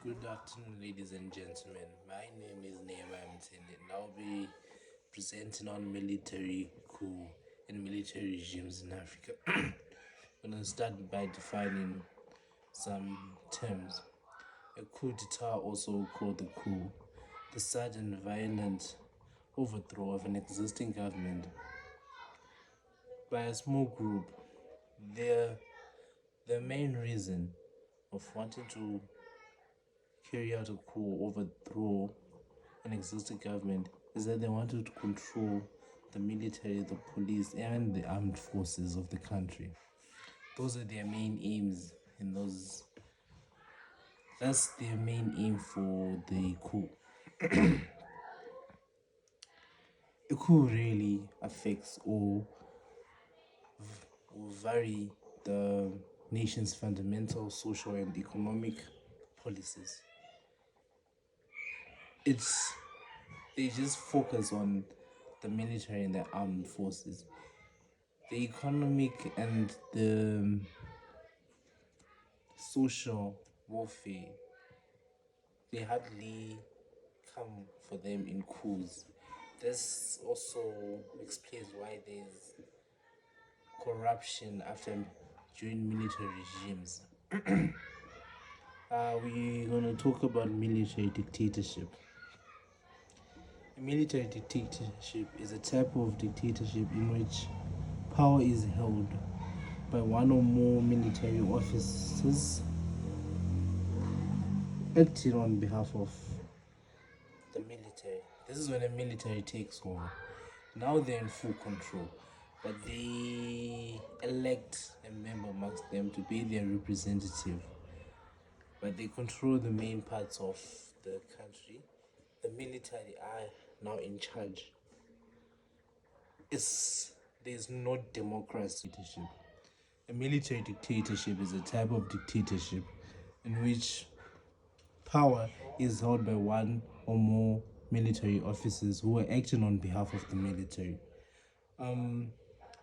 Good afternoon, ladies and gentlemen. My name is Nehemiah Mtende, and I'll be presenting on military coup and military regimes in Africa. I'm gonna start by defining some terms. A coup d'etat, also called the coup, the sudden violent overthrow of an existing government by a small group. Their the main reason of wanting to carry out a coup, overthrow an existing government, is that they wanted to control the military, the police, and the armed forces of the country. Those are their main aims, and that's their main aim for the coup. A coup really affects or vary the nation's fundamental social and economic policies. It's they just focus on the military and the armed forces. The economic and the social warfare, they hardly come for them in coups. This also explains why there's corruption after during military regimes. We're gonna talk about military dictatorship. A military dictatorship is a type of dictatorship in which power is held by one or more military officers acting on behalf of the military. This is when the military takes over. Now they're in full control, but they elect a member amongst them to be their representative. But they control the main parts of the country. The military are now in charge. There's no democracy. A military dictatorship is a type of dictatorship in which power is held by one or more military officers who are acting on behalf of the military.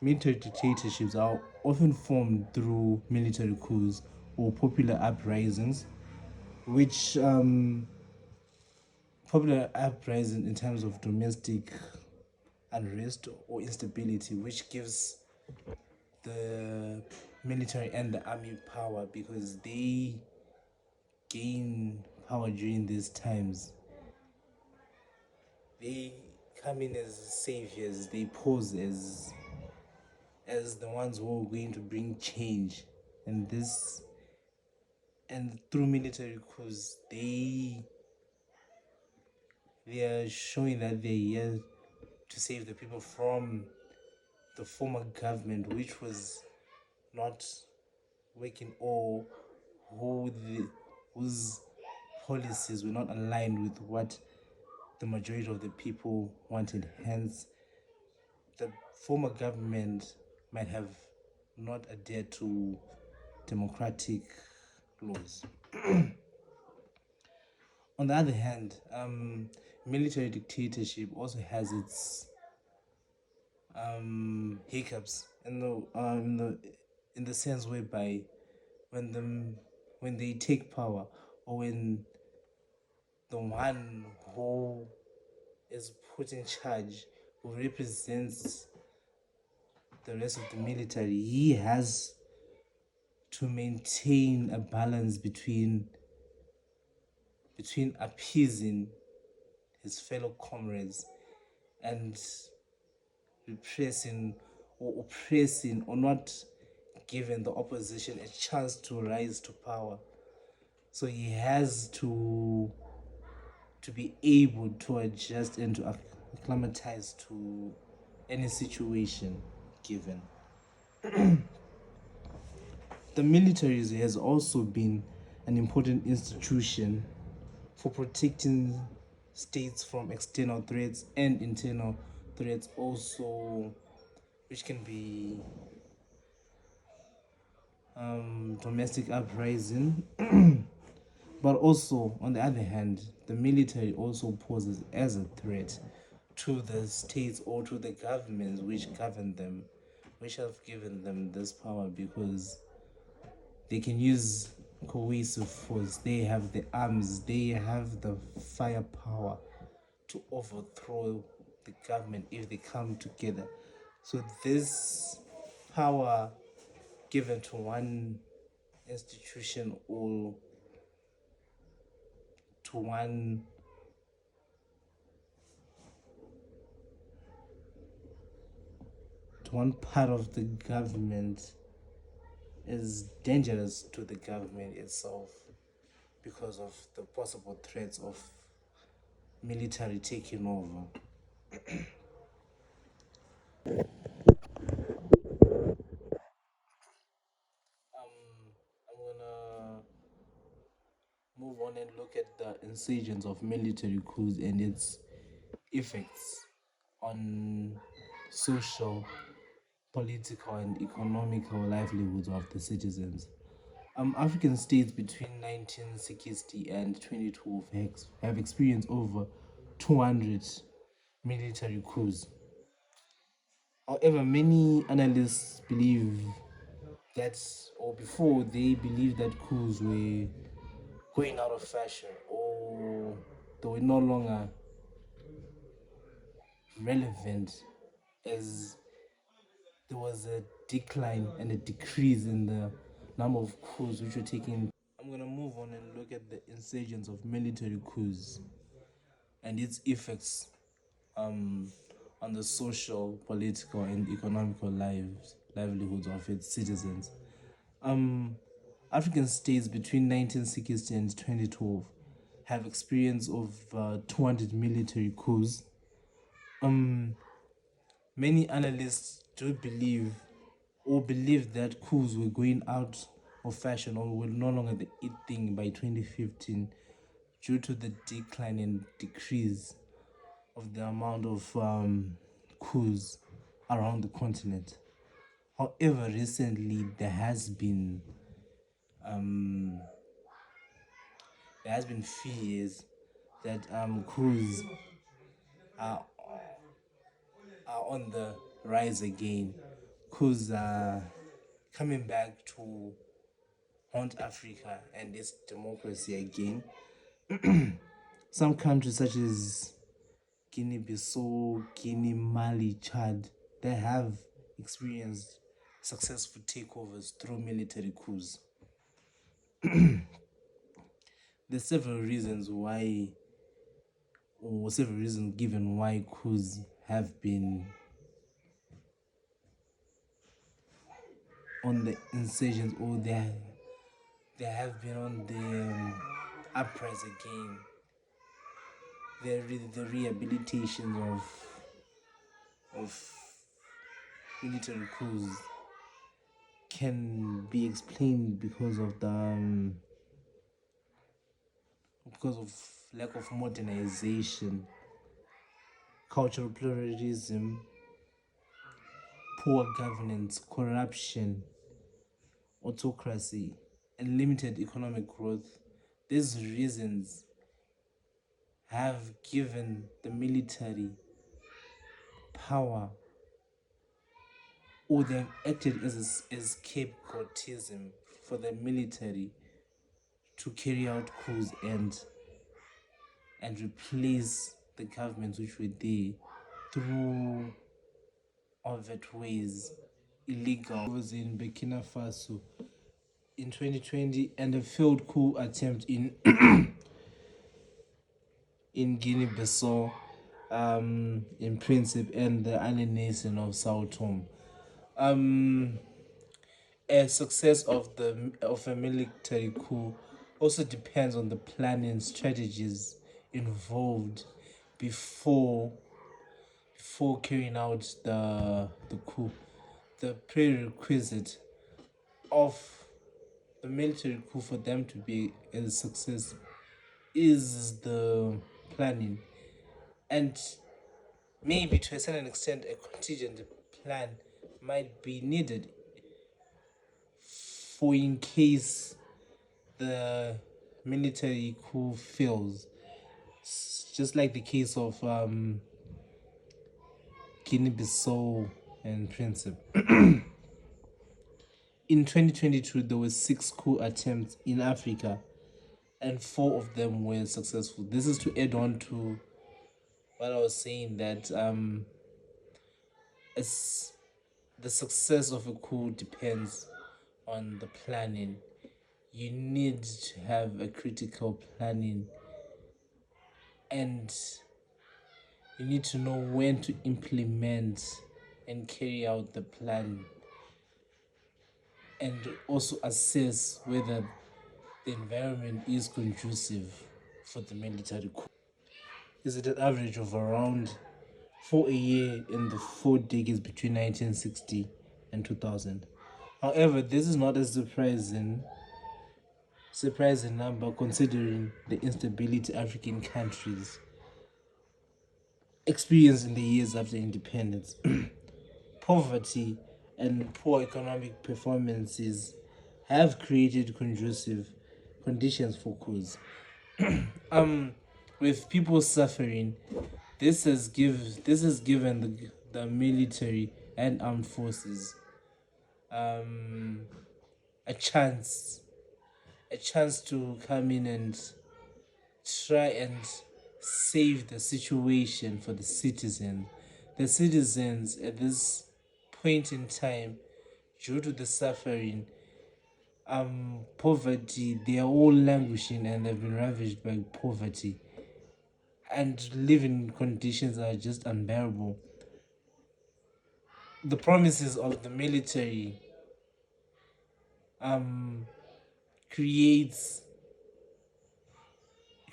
Military dictatorships are often formed through military coups or popular uprisings, which popular uprising in terms of domestic unrest or instability, which gives the military and the army power because they gain power during these times. They come in as saviors, they pose as the ones who are going to bring change. And through military coups they are showing that they're here to save the people from the former government, which was not working, or whose policies were not aligned with what the majority of the people wanted. Hence, the former government might have not adhered to democratic laws. On the other hand, military dictatorship also has its hiccups in the sense whereby when the when they take power, or when the one who is put in charge, who represents the rest of the military, he has to maintain a balance between appeasing his fellow comrades and repressing or oppressing, or not giving the opposition a chance to rise to power. So he has to be able to adjust and to acclimatize to any situation given. The military has also been an important institution for protecting states from external threats and internal threats, also, which can be domestic uprising. But also, on the other hand, the military also poses as a threat to the states or to the governments which govern them, which have given them this power, because they can use cohesive force. They have the arms, they have the firepower to overthrow the government if they come together. So this power given to one institution or to one part of the government is dangerous to the government itself because of the possible threats of military taking over. I'm gonna move on and look at the insurgence of military coups and its effects on social, political, and economical livelihoods of the citizens. African states between 1960 and 2012 have experienced over 200 military coups. However, many analysts believe that, or before they believed that coups were going out of fashion or they were no longer relevant as there was a decline and a decrease in the number of coups which were taking. I'm going to move on and look at the insurgence of military coups and its effects um, on the social, political, and economical livelihoods of its citizens. Um, African states between 1960 and 2012 have experienced over 200 military coups. Many analysts do believe that coups were going out of fashion or were no longer the it thing by 2015 due to the decline and decrease of the amount of coups around the continent. However, recently um, there has been fears that coups are, are on the rise again. Coups are coming back to haunt Africa and its democracy again. Some countries such as Guinea-Bissau, Guinea, Mali, Chad, they have experienced successful takeovers through military coups. There's several reasons given why coups have been on the insurgents or they have been on the uprise again. The rehabilitation of military coups can be explained because of lack of modernization, cultural pluralism, poor governance, corruption, autocracy, and limited economic growth. These reasons have given the military power, or they have acted as scapegoatism for the military to carry out coups and replace the governments which were there through overt ways, illegal. Was in Burkina Faso in 2020 and a failed coup attempt in in Guinea-Bissau, in Principe, and the annexation of Sao Tome. A success of a military coup also depends on the planning strategies involved before carrying out the coup. The prerequisite of the military coup for them to be a success is the planning, and maybe to a certain extent a contingent plan might be needed for in case the military coup fails, just like the case of Guinea-Bissau and Principe. In 2022, there were 6 coup attempts in Africa, and 4 of them were successful. This is to add on to what I was saying, that as the success of a coup depends on the planning. You need to have a critical planning, and you need to know when to implement and carry out the plan, and also assess whether the environment is conducive for the military coup. Is it an average of around 4 a year in the 4 decades between 1960 and 2000? However, this is not a surprising number, considering the instability African countries experienced in the years after independence. Poverty and poor economic performances have created conducive conditions for coups. With people suffering, this has given the military and armed forces a chance to come in and try and save the situation for the citizens. The citizens at this point in time, due to the suffering, poverty, they are all languishing and have been ravaged by poverty, and living conditions are just unbearable. The promises of the military um creates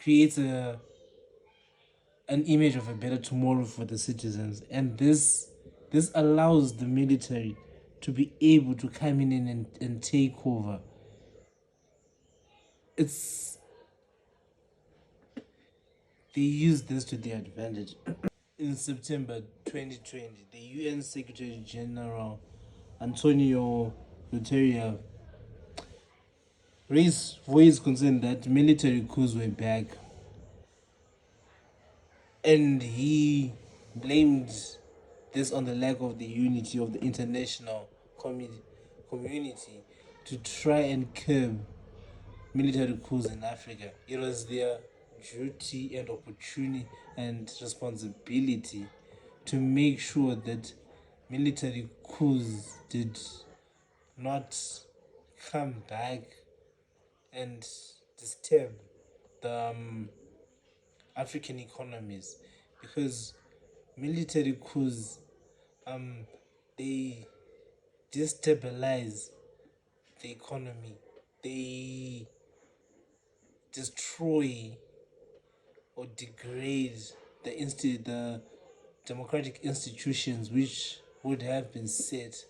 creates an image of a better tomorrow for the citizens, and this allows the military to be able to come in and take over. It's They use this to their advantage. In September 2020, the UN Secretary General Antonio Guterres voiced concern that military coups were back, and he blamed this on the lack of the unity of the international community to try and curb military coups in Africa. It was their duty and opportunity and responsibility to make sure that military coups did not come back and disturb the African economies, because military coups they destabilize the economy. They destroy or degrade the democratic institutions which would have been set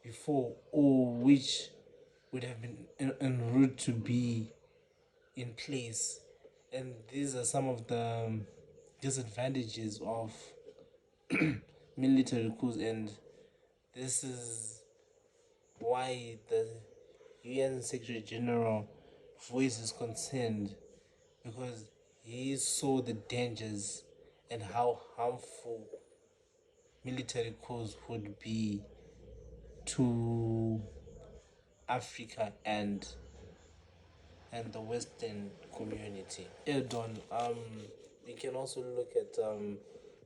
before, or which would have been en route to be in place. And these are some of the disadvantages of military coups, and this is why the UN Secretary General voices concerned, because he saw the dangers and how harmful military coups would be to Africa and the Western community. Add-on, we can also look at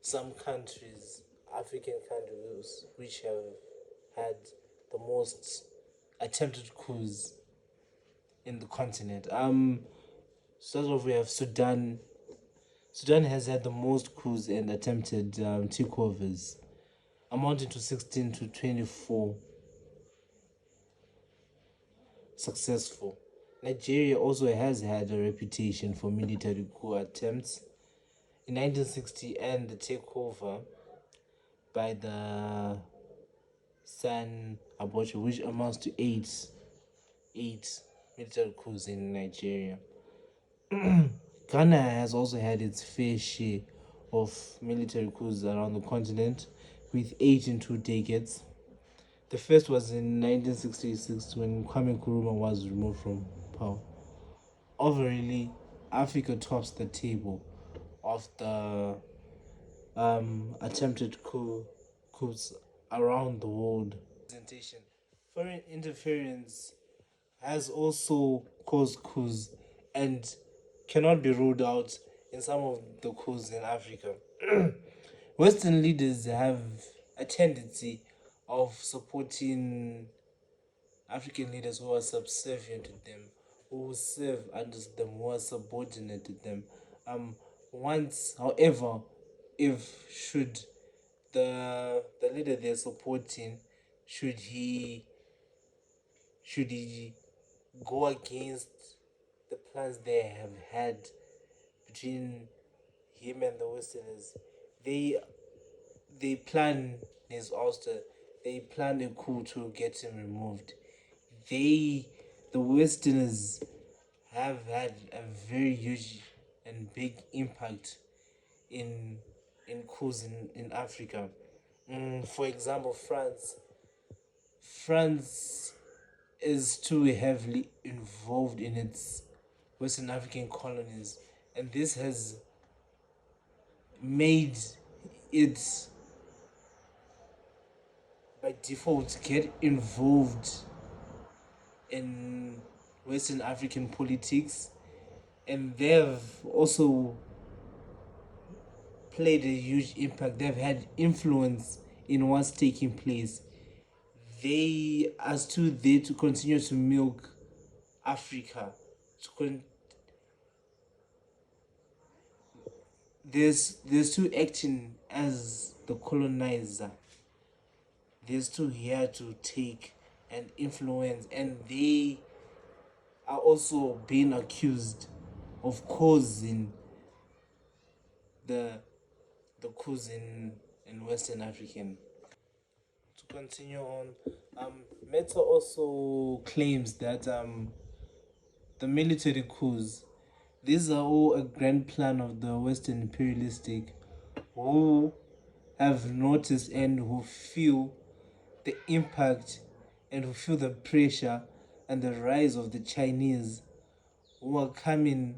some countries, African countries, which have had the most attempted coups in the continent. Start off, we have Sudan. Sudan has had the most coups and attempted takeovers, amounting to 16 to 24 successful. Nigeria also has had a reputation for military coup attempts in 1960, and the takeover by the San Abacha, which amounts to eight military coups in Nigeria. Ghana has also had its fair share of military coups around the continent, with 8 in 2 decades. The first was in 1966, when Kwame Nkrumah was removed from power. Overall, Africa tops the table of the attempted coups around the world. Presentation. Foreign interference has also caused coups and cannot be ruled out in some of the coups in Africa. Western leaders have a tendency of supporting African leaders who are subservient to them, who serve under them, who are subordinate to them. Um, Once, however, if should the leader they're supporting, should he should he go against the plans they have had between him and the Westerners, they they plan his ouster. They plan a coup to get him removed. They, the Westerners, have had a very huge and big impact in coups in Africa. For example, France is too heavily involved in its Western African colonies, and this has made it by default get involved in Western African politics, and they've also played a huge impact. They've had influence in what's taking place. They are still there to continue to milk Africa. To there's still acting as the colonizer. They're still here to take and influence, and they are also being accused of causing the coups in Western African. To continue on, Meta also claims that the military coups, these are all a grand plan of the Western imperialistic, who have noticed and who feel the impact and who feel the pressure and the rise of the Chinese, who are coming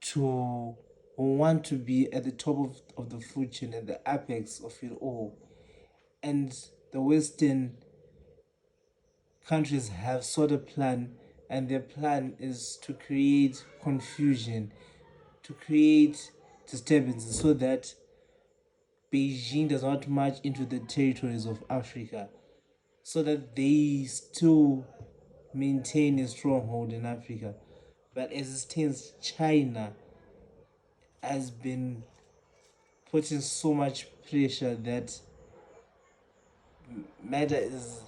to who want to be at the top of the food chain, at the apex of it all. And the Western countries have sort of plan, and their plan is to create confusion, to create disturbances so that Beijing does not march into the territories of Africa, so that they still maintain a stronghold in Africa. But as it stands, China has been putting so much pressure that Meta is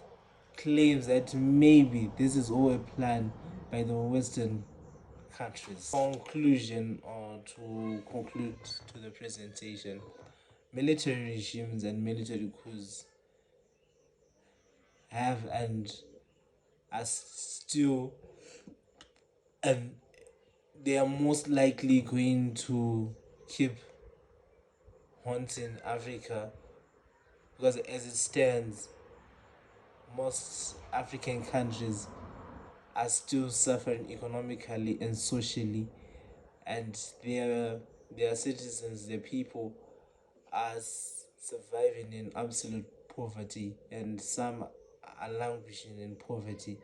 claims that maybe this is all a plan by the Western countries. Conclusion, or to conclude to the presentation, military regimes and military coups have and are still, and they are most likely going to keep haunting Africa, because as it stands, most African countries are still suffering economically and socially, and their citizens, their people, are surviving in absolute poverty, and some are languishing in poverty,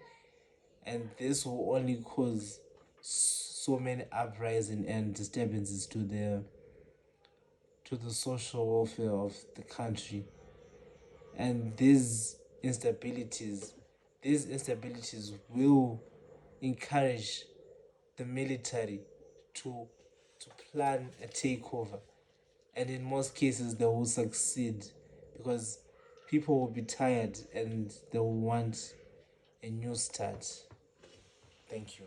and this will only cause so many uprising and disturbances to the social welfare of the country. And these instabilities will encourage the military to plan a takeover, and in most cases they will succeed, because people will be tired and they will want a new start. Thank you.